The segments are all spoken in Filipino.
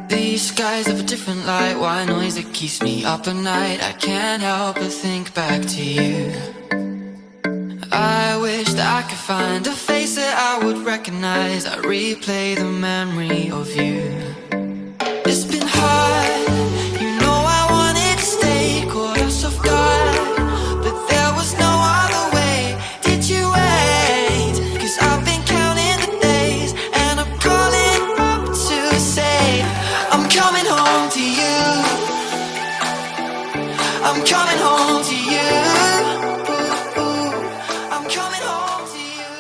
These skies have a different light, white noise that keeps me up at night. I can't help but think back to you. I wish that I could find a face that I would recognize. I replay the memory of you. It's been hard, you know I wanted to stay, caught us off guard, but there was no other way. Did you wait? 'Cause I've been counting the days, and I'm calling up to say I'm coming home to you. I'm coming home to you. I'm coming home to you.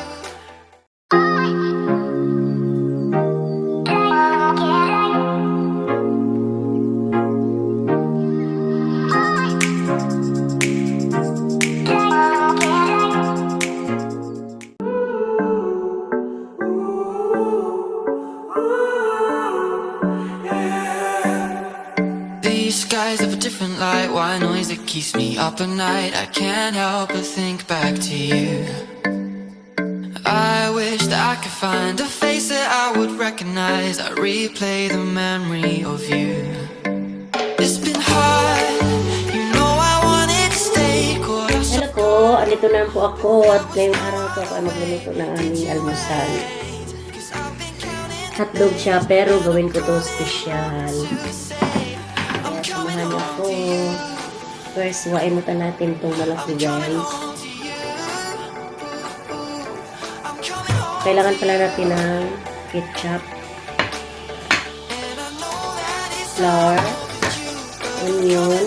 These skies have a different light, white noise that keeps me up at night. I can't help but think back to you. I wish that I could find a face that I would recognize. I replay the memory of you. It's been hard, you know I wanted to stay, caught us. Hello po, andito na po ako at ngayong araw po ako ay magluluto ng aming almusal. Hotdog siya pero gawin ko to special. Samahan niyo ako. First, wain muna natin itong malaki guys. Kailangan pala natin ng ketchup, flour, onion,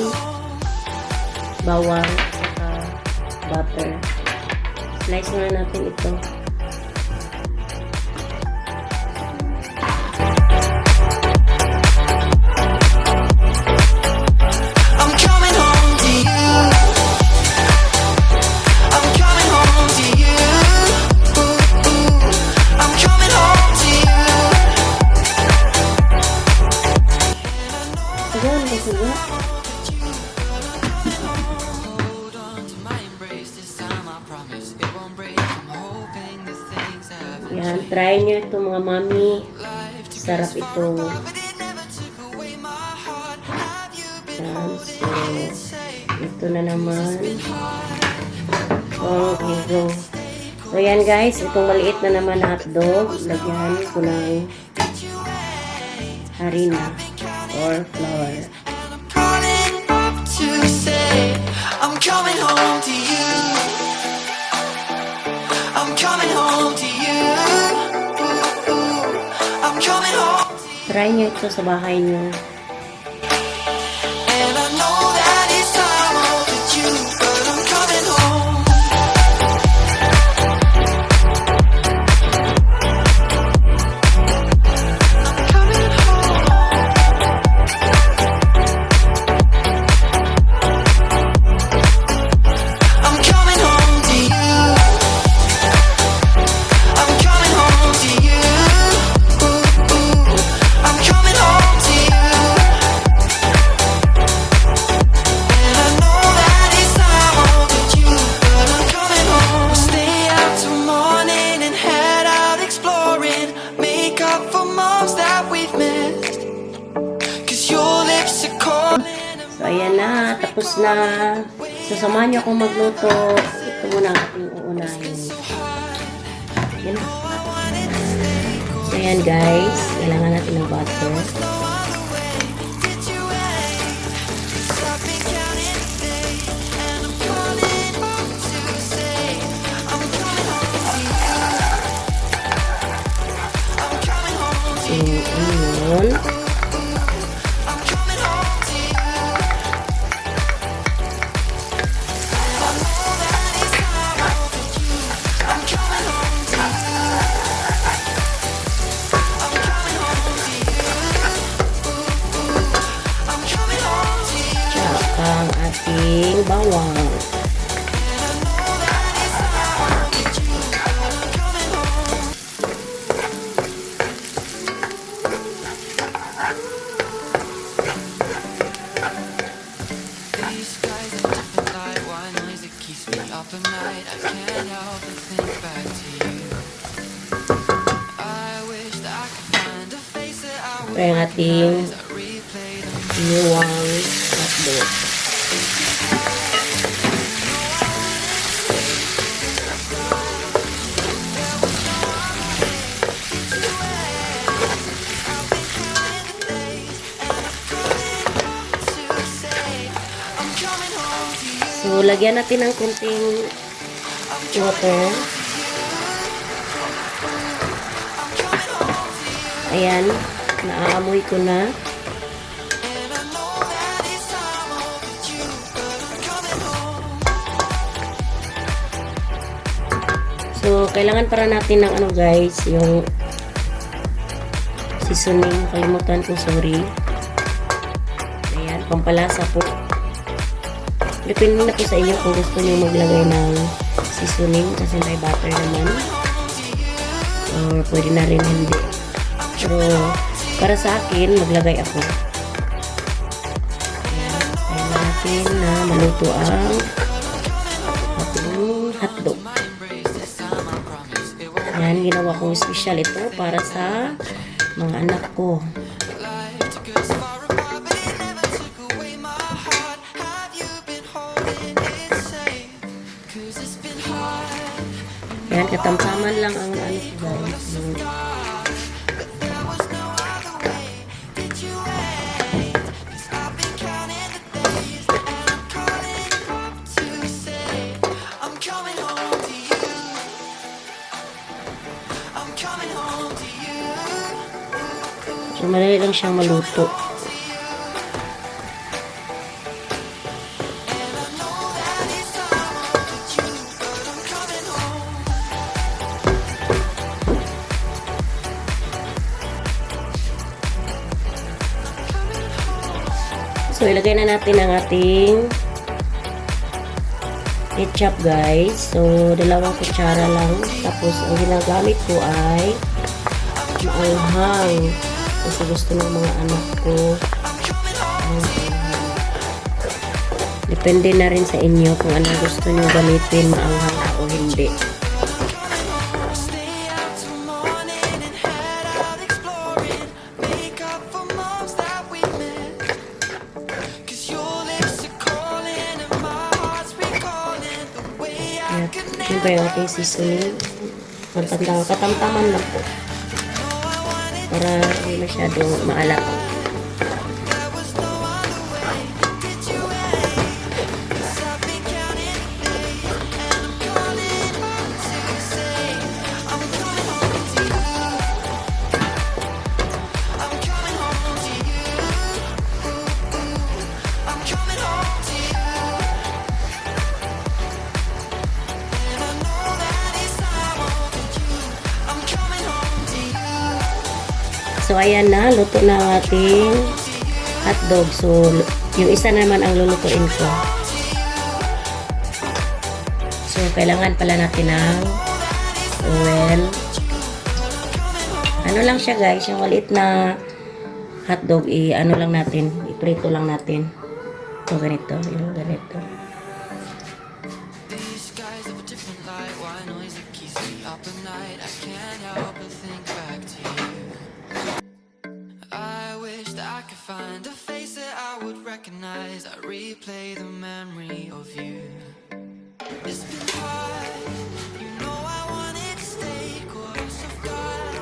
bawang, saka butter. Slice muna natin ito. Yan, try nyo ito mga mami. Sarap ito. Yan, so, ito na naman. Okay, go. So, yan guys, itong maliit na naman na hotdog. Lagyan ko ng harina or flour. I'm coming home to you. I'm coming home to you. I'm coming home. Try nyo ito sa bahay nyo. And I know that it's time overdue, but I'm coming home. I'm coming home. I'm coming home to you. I'm coming home to you. I'm coming home to you. And I know that it's time overdue, but I'm coming home. We'll stay out till morning and head out exploring, make up for moms that we've missed, 'cause your lips are calling. So, ayan na. Tapos na. So, samahan nyo akong magluto. Ito muna ang ating uunahin. Yan na. So, ayan guys. Kailangan natin ng butter. So, onion. Ang ating bawang. night, I can't help but think back to you. I wish that I could find a face that I would Ito yung ating recognize. I replay the inyong hotdog. So, lagyan natin ng kunting water. Ayan, naaamoy ko na. So, kailangan para natin ng ano guys, yung seasoning. Kalimutan ko, sorry. Ayan, pampalasa po. Depende na po sa inyo kung gusto niyo maglagay ng seasoning kasi may butter naman. Or pwede na rin hindi. Pero para sa akin, maglagay ako. Ayan, kaya natin na maluto ang ating hotdog. Ayan, ginawa kong special ito para sa mga anak ko. Ayan, katamtaman lang ang ano ko guys. So, madali lang siyang maluto. So, ilagay na natin ang ating ketchup guys. So, 2 kutsara lang. Tapos, ang ginagamit ko ay maanghang. Kasi gusto ng mga anak ko. Depende na rin sa inyo kung ano gusto nyo gamitin, maanghang o hindi. Siyempre yung ating seasoning. Katamtaman lang po. Para hindi masyadong maalat. So, ayan na. Luto na ang ating hotdog. So, yung isa naman ang lulutuin ko. So, kailangan pala natin ng oil. Ano lang siya guys. Yung maliit na hotdog, ano lang natin. Iprito lang natin. So, ganito. Yung ganito. Find a face that I would recognize. I replay the memory of you. It's been hard, you know I wanted to stay close of God,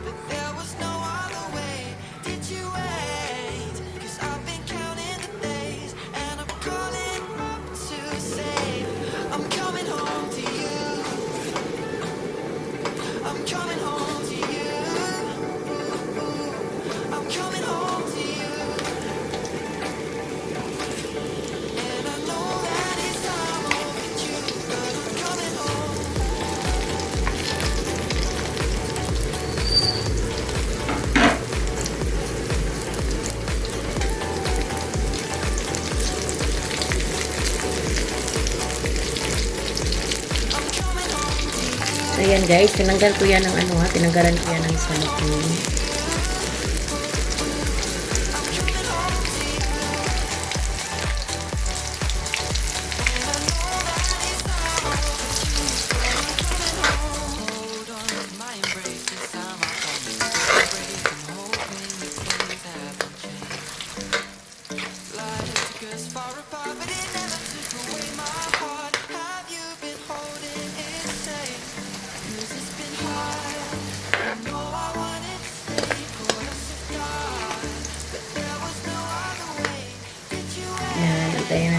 but there was no other way. Did you wait? 'Cause I've been counting the days, and I'm calling up to say I'm coming home to you. I'm coming home to you. I'm coming home to you. So, yan guys. Tinanggal ko yan ng ano ha. Tinanggalan ko yan ng salamin.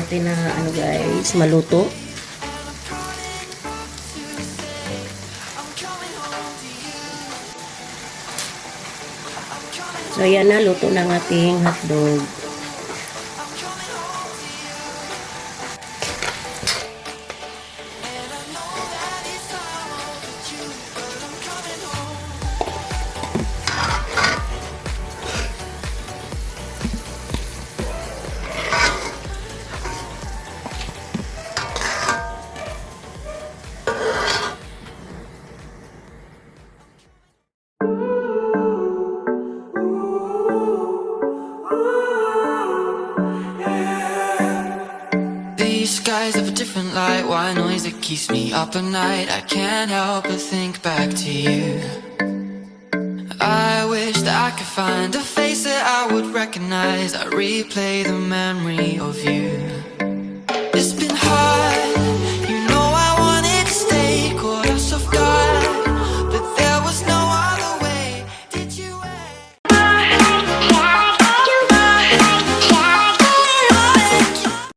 natin na ano guys, maluto. So ayan na, luto ng ating hotdog. These skies have a different light, white noise that keeps me up at night. I can't help but think back to you. I wish that I could find a face that I would recognize. I replay the memory of you. It's been hard